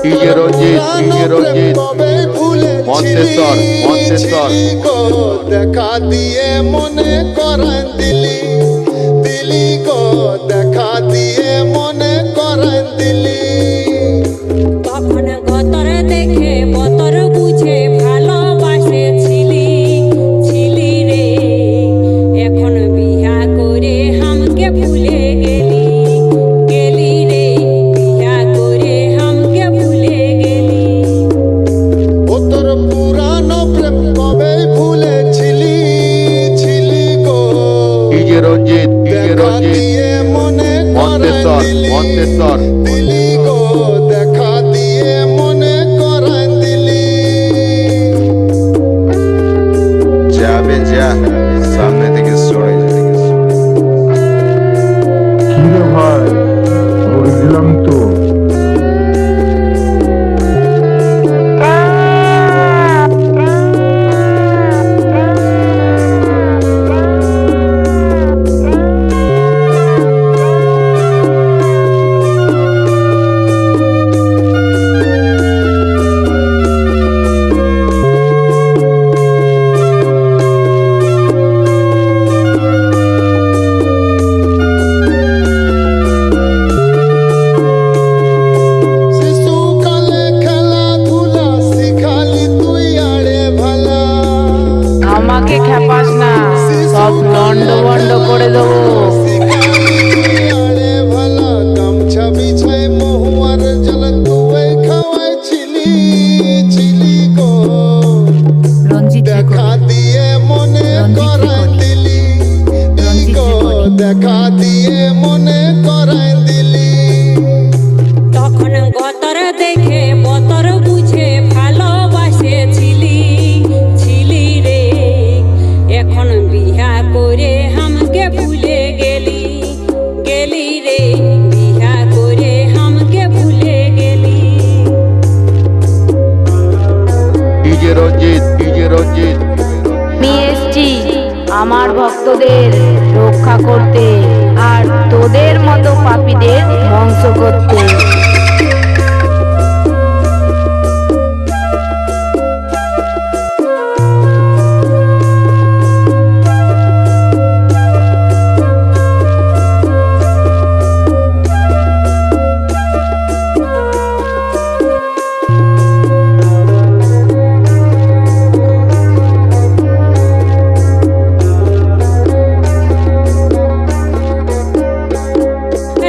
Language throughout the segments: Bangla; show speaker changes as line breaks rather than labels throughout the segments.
ডিজে রঞ্জিত মন্তেশ্বর
দেখা দিয়ে মনে করান দিলি দিলি গো দেখা দিয়ে মনে করান দিলি।
তখন গতর দেখে বতর বুঝে ভালোবাসে ছিলি ছিলি রে, এখন বিয়া করে হামকে ভুলে গেলি গেলি রে, বিয়া করে হামকে ভুলে গেলি।
ও তোর পুরানো প্রেম কবে ভুলেছিলি ছিলি গো
ডিজে রঞ্জিত
দেখা দিয়ে মনে করান
মন্তেশ্বর
দিলি গো দেখা দিয়ে মনে করান দিলি।
যাবে যা সামনে থেকে সরে যা।
কিরে ভাই করে দিলাম তো।
শিশুকালে খেলাধুলা শিখালি তুই আড়ে ভালা,
আমাকে খেপাস না, সব লন্ড বন্ড করে দেবো।
শিখালি তুই আড়ে ভালা, গামছা বিছাই মহুয়ার জল তুই খাওয়াইছিলি ছিলি গো দেখা দিয়ে মনে করান দিলি গো দেখা দিয়ে মনে করান দিলি।
তখন গতর দেখে বতর বুঝে ভালোবাসে ছিলি ছিলি রে, এখন বিয়া করে হামকে ভুলে গেলি গেলি রে, বিয়া করে হামকে ভুলে গেলি।
ডিজে রঞ্জিত
আমি এসছি আমার ভক্তদের রক্ষা করতে আর তোদের মতো পাপীদের ধ্বংস করতে।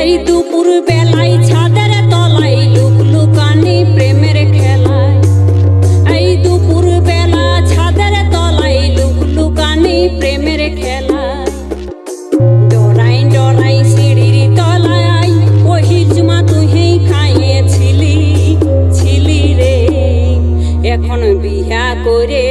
এই দুপুর বেলায় ছাদের তলায় লুকলুকানি প্রেমের খেলায়, এই দুপুর বেলা ছাদের তলায় লুকলুকানি প্রেমের খেলায়, ডরাই ডরাই সিঁড়ির তলায় ওহি চুমা তুই খাইয়েছিলি ছিলি রে, এখন বিয়া করে